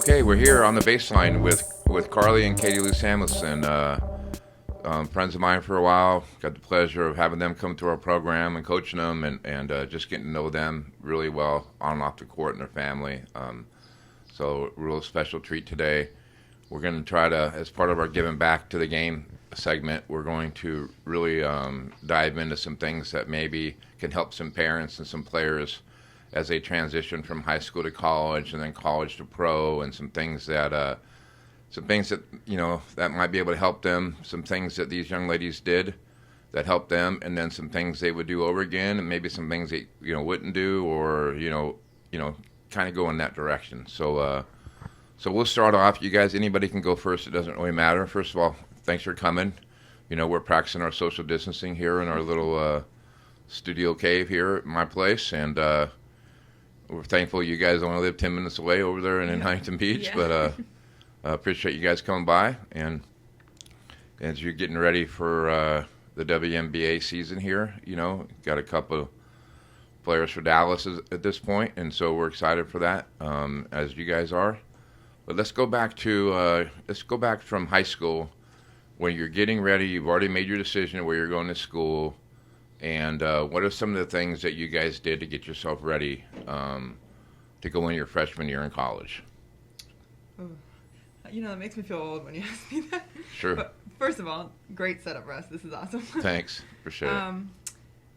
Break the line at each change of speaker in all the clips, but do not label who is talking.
Okay, we're here on the baseline with Karlie and Lou Samuelson, friends of mine for a while. Got the pleasure of having them come to our program and coaching them and just getting to know them really well on and off the court and their family. So a real special treat today. We're going to try to, as part of our giving back to the game segment, we're going to really dive into some things that maybe can help some parents and some players as they transition from high school to college and then college to pro, and some things that that might be able to help them, some things that these young ladies did that helped them, and then some things they would do over again, and maybe some things they wouldn't do, or kind of go in that direction. So we'll start off. You guys, anybody can go first. It doesn't really matter. First of all, thanks for coming. We're practicing our social distancing here in our little studio cave here at my place, and we're thankful you guys only live 10 minutes away over there in Huntington Beach. Yeah. But I appreciate you guys coming by, and as you're getting ready for the WNBA season here, got a couple players for Dallas at this point, and so we're excited for that, as you guys are. But let's go back from high school, when you're getting ready. You've already made your decision where you're going to school, and what are some of the things that you guys did to get yourself ready to go in your freshman year in college?
It makes me feel old when you ask me that.
Sure.
But first of all, great setup, Russ. This is awesome.
Thanks. Appreciate it.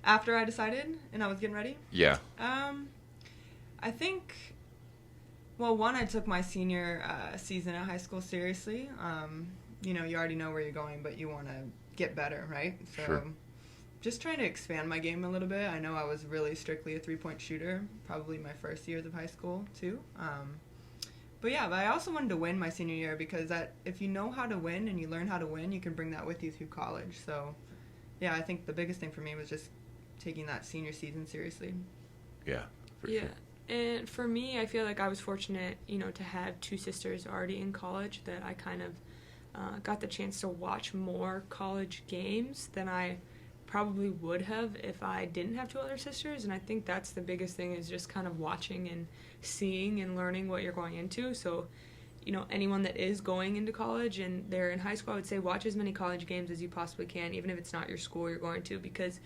After I decided and I was getting ready?
Yeah.
I think, well, one, I took my senior season at high school seriously. You already know where you're going, but you want to get better, right? So
sure.
Just trying to expand my game a little bit. I know I was really strictly a three-point shooter, probably my first years of high school, too. But I also wanted to win my senior year, because if you know how to win and you learn how to win, you can bring that with you through college. So, I think the biggest thing for me was just taking that senior season seriously.
Yeah,
yeah.
Sure.
And for me, I feel like I was fortunate, to have two sisters already in college, that I kind of got the chance to watch more college games than I probably would have if I didn't have two other sisters. And I think that's the biggest thing, is just kind of watching and seeing and learning what you're going into. So, anyone that is going into college and they're in high school, I would say watch as many college games as you possibly can, even if it's not your school you're going to, because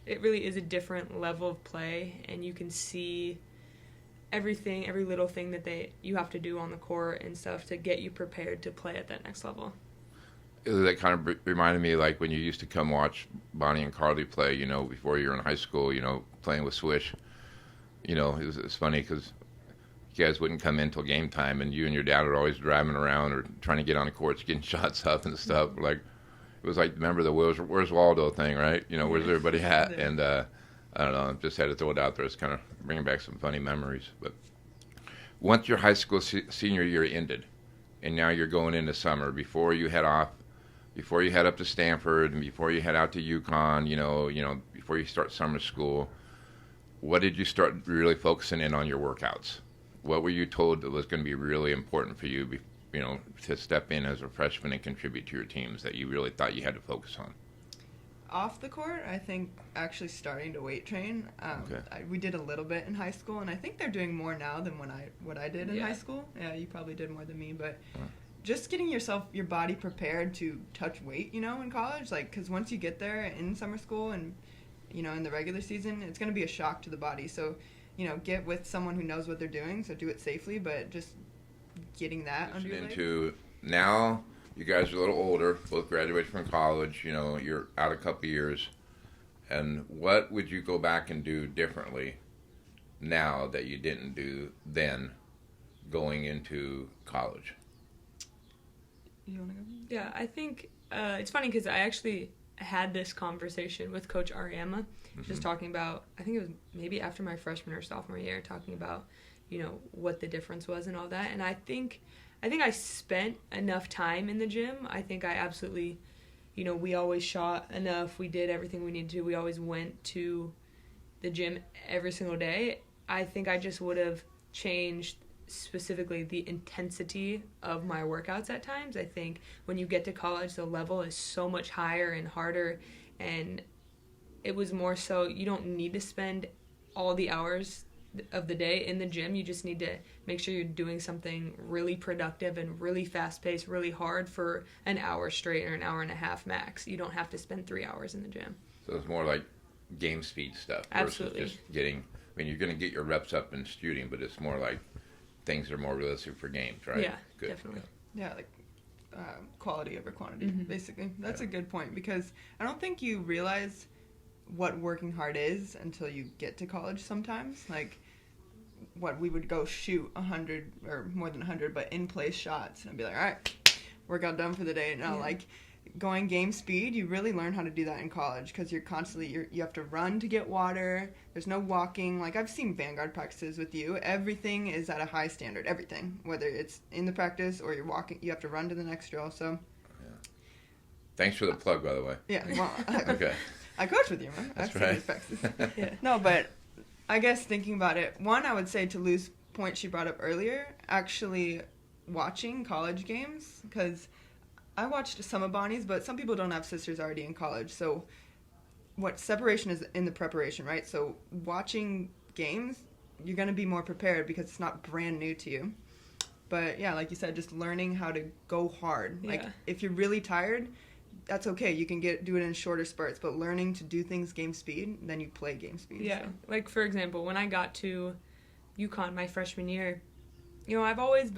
it really is a different level of play, and you can see everything, every little thing that you have to do on the court and stuff to get you prepared to play at that next level.
That kind of reminded me, like, when you used to come watch Bonnie and Karlie play, before you were in high school, playing with Swish. It's funny because you guys wouldn't come in till game time, and you and your dad were always driving around or trying to get on the courts, getting shots up and stuff. Like, it was like, remember the Where's Waldo thing, right? Where's everybody at? And I don't know, just had to throw it out there. It's kind of bringing back some funny memories. But once your high school senior year ended, and now you're going into summer, before you head up to Stanford, and before you head out to UConn, before you start summer school, what did you start really focusing in on your workouts? What were you told that was going to be really important for you, to step in as a freshman and contribute to your teams, that you really thought you had to focus on?
Off the court, I think actually starting to weight train.
Okay.
We did a little bit in high school, and I think they're doing more now than what I did in high school. Yeah, you probably did more than me, but just getting your body prepared to touch weight, in college, because once you get there in summer school and, in the regular season, it's going to be a shock to the body. So, get with someone who knows what they're doing, so do it safely, but just getting that under your leg.
Now, you guys are a little older, both graduated from college, you're out a couple years, and what would you go back and do differently now that you didn't do then going into college?
You want to go?
Yeah, I think it's funny because I actually had this conversation with Coach Ariema, just talking about, I think it was maybe after my freshman or sophomore year, talking about, what the difference was and all that. And I think I spent enough time in the gym. I think I absolutely, we always shot enough. We did everything we needed to. We always went to the gym every single day. I think I just would have changed specifically the intensity of my workouts at times. I think when you get to college, the level is so much higher and harder, and it was more so you don't need to spend all the hours of the day in the gym. You just need to make sure you're doing something really productive and really fast-paced, really hard for an hour straight or an hour and a half max. You don't have to spend 3 hours in the gym.
So it's more like game speed stuff.
Absolutely.
Versus just getting, I mean, you're going to get your reps up in shooting, but it's more like things are more realistic for games, right?
Yeah,
Good.
definitely.
Yeah, like quality over quantity, basically. That's a good point, because I don't think you realize what working hard is until you get to college sometimes. Like, what we would go shoot 100 or more than 100, but in-place shots, and I'd be like, all right, workout done for the day. Now, like, going game speed, you really learn how to do that in college, because you're constantly, you have to run to get water. There's no walking. Like, I've seen Vanguard practices with you. Everything is at a high standard. Everything. Whether it's in the practice or you're walking, you have to run to the next drill. So,
thanks for the plug, by the way.
Yeah. Well,
Okay.
I coach with you, man.
That's
I've
right.
seen these practices. No, but I guess thinking about it, one, I would say to Lou's point she brought up earlier, actually watching college games, because I watched some of Bonnie's, but some people don't have sisters already in college. So what separation is in the preparation, right? So watching games, you're going to be more prepared because it's not brand new to you. But yeah, like you said, just learning how to go hard. Like, if you're really tired, that's okay. You can do it in shorter spurts, but learning to do things game speed, then you play game speed.
Yeah.
So.
Like, for example, when I got to UConn my freshman year, you know, I've always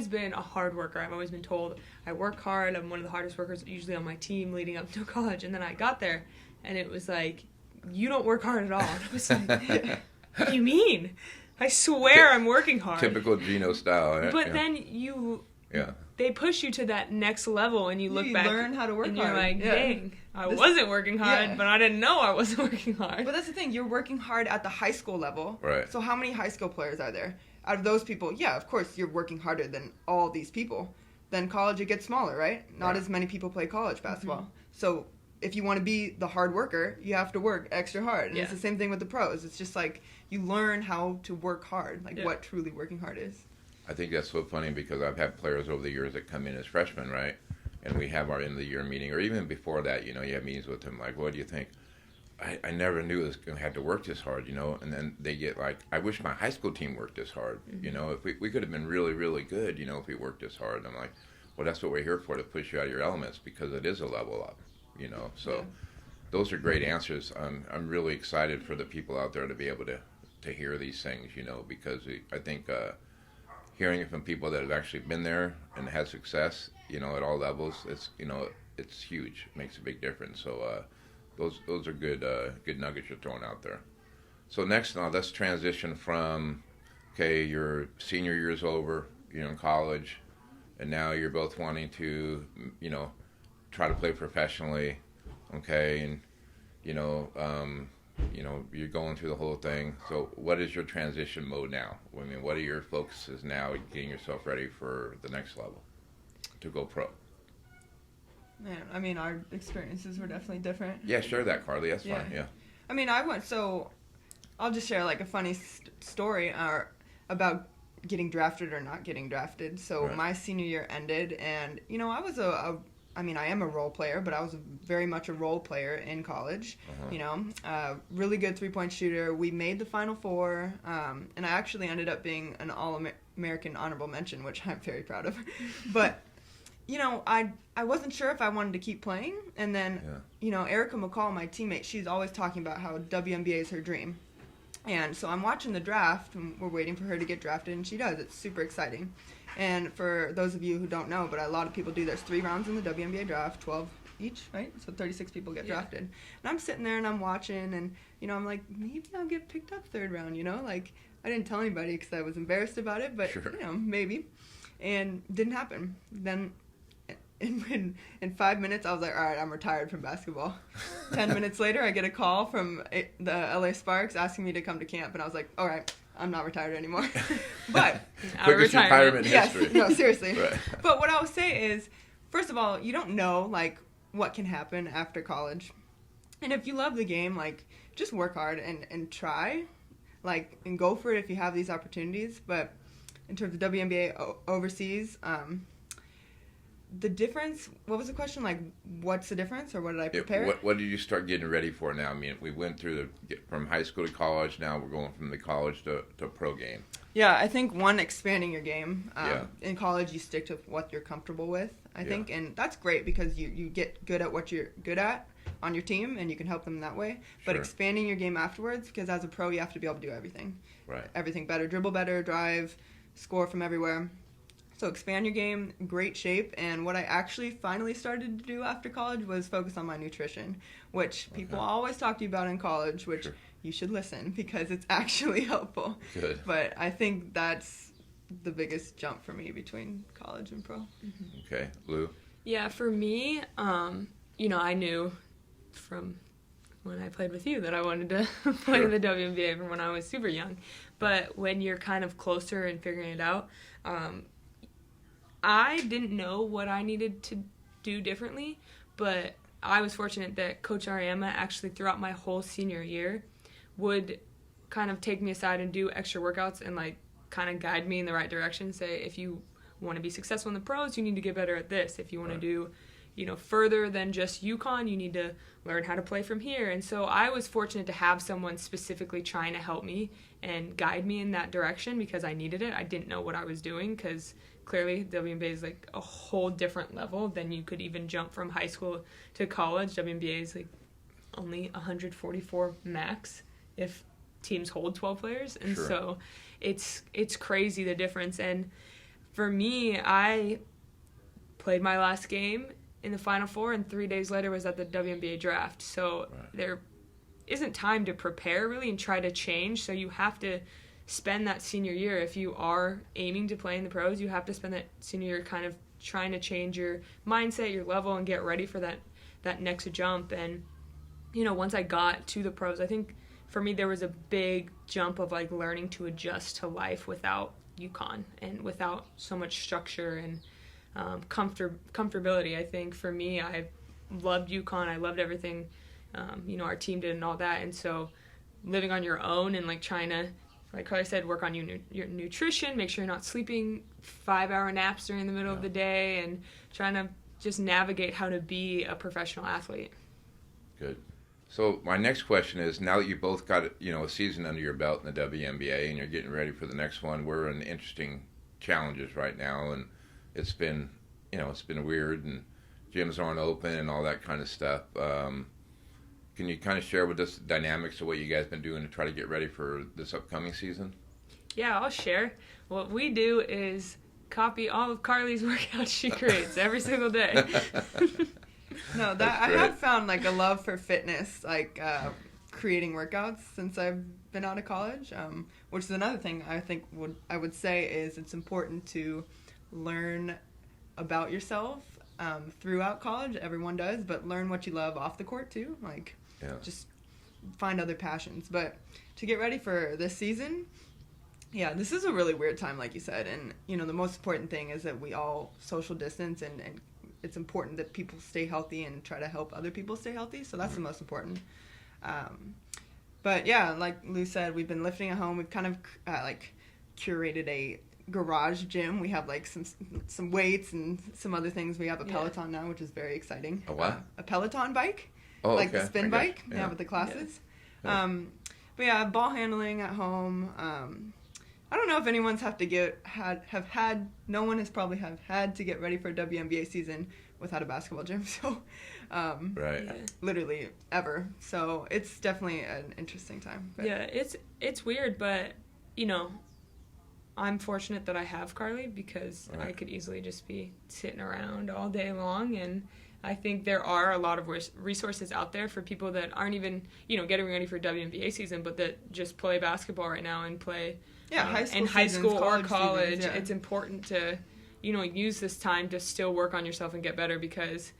been a hard worker. I've always been told I work hard. I'm one of the hardest workers usually on my team leading up to college. And then I got there, and it was like, you don't work hard at all. And I was like, what do you mean? I swear I'm working hard.
Typical Gino style. Right?
But then they push you to that next level, and you look back.
You learn how to work
and
hard.
you're like, dang, I wasn't working hard, but I didn't know I wasn't working hard.
But that's the thing. You're working hard at the high school level.
Right. So
how many high school players are there? Out of those people, of course, you're working harder than all these people. Then college, it gets smaller, right? Not as many people play college basketball. Mm-hmm. So if you want to be the hard worker, you have to work extra hard. And it's the same thing with the pros. It's just like you learn how to work hard, like what truly working hard is.
I think that's so funny, because I've had players over the years that come in as freshmen, right? And we have our end of the year meeting, or even before that, you know, you have meetings with them like, what do you think? I never knew it was going to have to work this hard, you know, and then they get like, I wish my high school team worked this hard, you know, if we could have been really, really good, you know, if we worked this hard. And I'm like, well, that's what we're here for, to push you out of your elements, because it is a level up, you know. So those are great answers. I'm really excited for the people out there to be able to hear these things, you know, because I think hearing it from people that have actually been there and had success, you know, at all levels, it's, you know, it's huge. It makes a big difference. So those are good nuggets you're throwing out there. So next, now let's transition from, okay, your senior year's over, you're in college, and now you're both wanting to, you know, try to play professionally, okay, and you know, you're going through the whole thing. So what is your transition mode now? I mean, what are your focuses now, getting yourself ready for the next level to go pro?
Man, I mean, our experiences were definitely different.
Yeah, share that, Karlie. That's fine. Yeah.
I mean, I'll just share like a funny story about getting drafted or not getting drafted. So my senior year ended, and you know, I was I am a role player, but I was very much a role player in college. You know, really good 3-point shooter. We made the Final Four, and I actually ended up being an All-American honorable mention, which I'm very proud of. But you know, I wasn't sure if I wanted to keep playing, and then you know, Erica McCall, my teammate, she's always talking about how WNBA is her dream. And so I'm watching the draft, and we're waiting for her to get drafted, and she does. It's super exciting. And for those of you who don't know, but a lot of people do, there's 3 rounds in the WNBA draft, 12 each, right? So 36 people get drafted. And I'm sitting there, and I'm watching, and, you know, I'm like, maybe I'll get picked up 3rd round, you know? Like, I didn't tell anybody because I was embarrassed about it, but, you know, maybe. And didn't happen. Then in 5 minutes, I was like, all right, I'm retired from basketball. 10 minutes later, I get a call from the LA Sparks asking me to come to camp, and I was like, all right, I'm not retired anymore. But
quickest retirement history.
Yes, no, seriously.
Right.
But what I will say is, first of all, you don't know, like, what can happen after college. And if you love the game, like, just work hard and try, like, and go for it if you have these opportunities. But in terms of WNBA overseas, the difference, what was the question? Like, what's the difference, or what did I prepare?
What did you start getting ready for now? I mean, we went through from high school to college. Now we're going from the college to pro game.
Yeah, I think one, expanding your game. In college, you stick to what you're comfortable with, I think, and that's great because you get good at what you're good at on your team, and you can help them that way. But expanding your game afterwards, because as a pro, you have to be able to do everything.
Right.
Everything better, dribble better, drive, score from everywhere. So expand your game, great shape, and what I actually finally started to do after college was focus on my nutrition, which people always talk to you about in college, which you should listen because it's actually helpful.
Good.
But I think that's the biggest jump for me between college and pro.
Okay. Lou?
Yeah, for me, I knew from when I played with you that I wanted to play in the WNBA from when I was super young. But when you're kind of closer and figuring it out, I didn't know what I needed to do differently, but I was fortunate that Coach Ariema actually throughout my whole senior year would kind of take me aside and do extra workouts and like kind of guide me in the right direction. Say, if you want to be successful in the pros, you need to get better at this. If you want to do, further than just UConn, you need to learn how to play from here. And so I was fortunate to have someone specifically trying to help me and guide me in that direction because I needed it. I didn't know what I was doing because clearly WNBA is like a whole different level than you could even jump from high school to college. WNBA is like only 144 max if teams hold 12 players. And so it's crazy the difference. And for me, I played my last game in the Final Four, and 3 days later was at the WNBA draft. So there isn't time to prepare really and try to change. So you have to spend that senior year, if you are aiming to play in the pros, you have to spend that senior year kind of trying to change your mindset, your level, and get ready for that next jump. And, once I got to the pros, I think for me there was a big jump of like learning to adjust to life without UConn and without so much structure and comfortability. I think for me, I loved UConn. I loved everything, our team did and all that. And so living on your own and like trying to, like Karlie said, work on your nutrition, make sure you're not sleeping 5-hour naps during the middle of the day, and trying to just navigate how to be a professional athlete.
Good. So my next question is, now that you both got a season under your belt in the WNBA and you're getting ready for the next one, we're in interesting challenges right now, and it's been weird, and gyms aren't open and all that kind of stuff. Can you kind of share with us the dynamics of what you guys been doing to try to get ready for this upcoming season?
Yeah, I'll share. What we do is copy all of Karlie's workouts she creates every single day.
No, I have found like a love for fitness, like creating workouts since I've been out of college, which is another thing I think I would say is it's important to learn about yourself throughout college. Everyone does, but learn what you love off the court too. Like, just find other passions. But to get ready for this season, this is a really weird time, like you said. And, the most important thing is that we all social distance, and it's important that people stay healthy and try to help other people stay healthy. So that's the most important. But yeah, like Lou said, we've been lifting at home. We've kind of curated a garage gym. We have like some weights and some other things. We have a Peloton now, which is very exciting.
A what?
A Peloton bike.
Oh,
like
okay.
The spin bike. Yeah, with the classes.
Yeah.
But yeah, ball handling at home. I don't know if anyone's no one has probably had to get ready for a WNBA season without a basketball gym. So, literally ever. So it's definitely an interesting time. But.
Yeah, it's weird, but I'm fortunate that I have Karlie because I could easily just be sitting around all day long, and I think there are a lot of resources out there for people that aren't even, getting ready for WNBA season, but that just play basketball right now and play high school or college.
Seasons,
It's important to, use this time to still work on yourself and get better because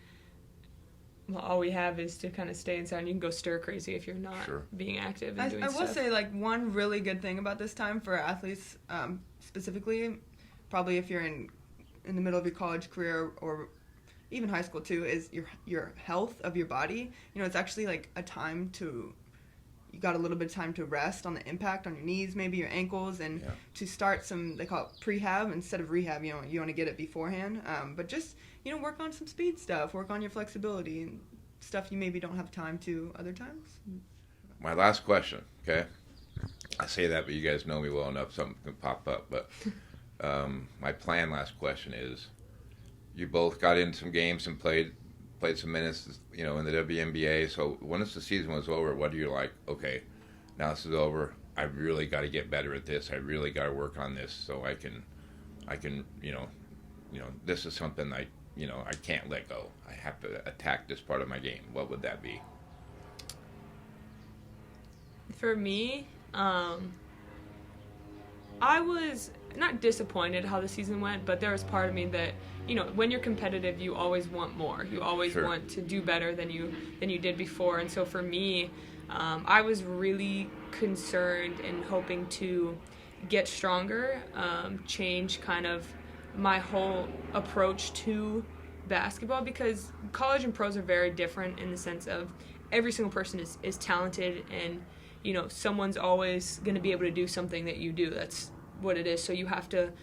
all we have is to kind of stay inside, and you can go stir crazy if you're not being active and doing stuff.
I will say, like, one really good thing about this time for athletes specifically, probably if you're in the middle of your college career or even high school too, is your health of your body. It's actually like a time to you got a little bit of time to rest on the impact on your knees, maybe your ankles, and to start some, they call it prehab instead of rehab. You want to get it beforehand. But just, work on some speed stuff, work on your flexibility and stuff you maybe don't have time to other times.
My last question, okay? I say that, but you guys know me well enough, something can pop up. But my last question is, you both got in some games and played some minutes, in the WNBA. So once the season was over, what are you like, okay, now this is over, I really got to get better at this. I really got to work on this so I can, this is something I can't let go. I have to attack this part of my game. What would that be?
For me, I was not disappointed how the season went, but there was part of me that, when you're competitive, you always want more. You always want to do better than you did before. And so for me, I was really concerned and hoping to get stronger, change kind of my whole approach to basketball, because college and pros are very different in the sense of every single person is talented, and someone's always going to be able to do something that you do. That's what it is. So you have to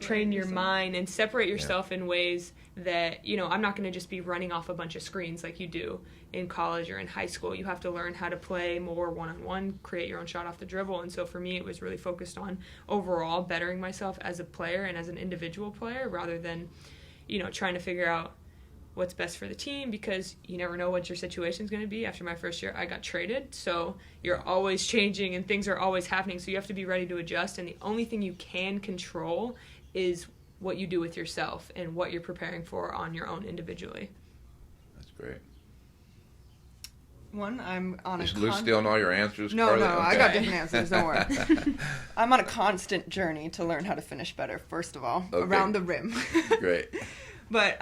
train your mind and separate yourself in ways that, I'm not going to just be running off a bunch of screens like you do in college or in high school. You have to learn how to play more one-on-one, create your own shot off the dribble. And so for me, it was really focused on overall bettering myself as a player and as an individual player, rather than, trying to figure out what's best for the team, because you never know what your situation is going to be. After my first year, I got traded, so you're always changing and things are always happening, so you have to be ready to adjust, and the only thing you can control is what you do with yourself and what you're preparing for on your own individually.
That's great.
I'm on
Is Lou stealing all your answers?
No,
Karlie?
no,
Okay.
I got different answers, don't worry. I'm on a constant journey to learn how to finish better, first of all, around the rim.
Great.
But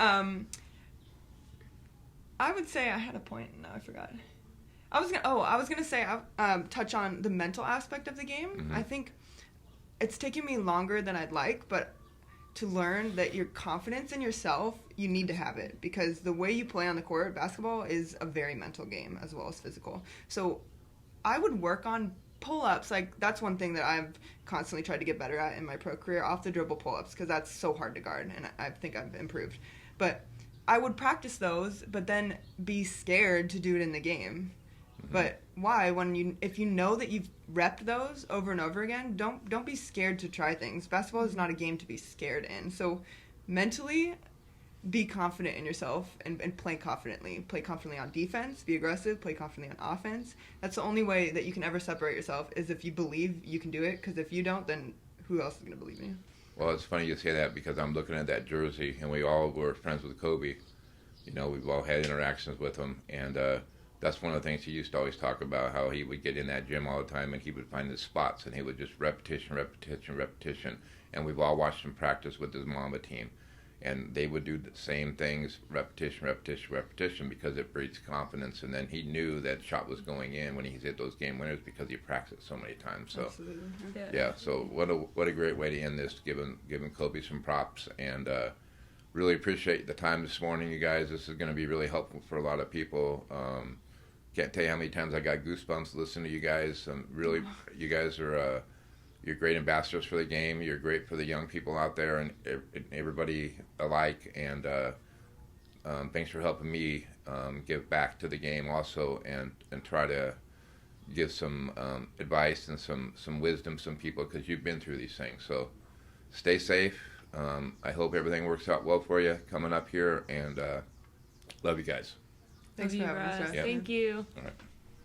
I would say I had a point. No, I forgot. I was gonna say touch on the mental aspect of the game.
Mm-hmm.
I think it's taking me longer than I'd like, but to learn that your confidence in yourself, you need to have it, because the way you play on the court, basketball is a very mental game as well as physical. So I would work on pull-ups. Like, that's one thing that I've constantly tried to get better at in my pro career, off the dribble pull-ups, because that's so hard to guard, and I think I've improved. But I would practice those, but then be scared to do it in the game. Mm-hmm. But why? If you know that you've repped those over and over again, don't be scared to try things. Basketball is not a game to be scared in. So mentally, be confident in yourself and play confidently. Play confidently on defense, be aggressive, play confidently on offense. That's the only way that you can ever separate yourself, is if you believe you can do it, because if you don't, then who else is going to believe in you?
Well, it's funny you say that, because I'm looking at that jersey, and we all were friends with Kobe. We've all had interactions with him, and that's one of the things he used to always talk about, how he would get in that gym all the time, and he would find his spots, and he would just repetition. And we've all watched him practice with his Mamba team, and they would do the same things, repetition, because it breeds confidence. And then he knew that shot was going in when he hit those game winners, because he practiced so many times. So
absolutely.
yeah. So what a great way to end this, giving Kobe some props, and really appreciate the time this morning, you guys. This is going to be really helpful for a lot of people. Can't tell you how many times I got goosebumps listening to you guys. Really, you guys are you're great ambassadors for the game. You're great for the young people out there, and everybody alike. And thanks for helping me give back to the game also, and try to give some advice and some wisdom to some people, because you've been through these things. So stay safe. I hope everything works out well for you coming up here, and love you guys.
Thanks for having us.
Thank you.
All right.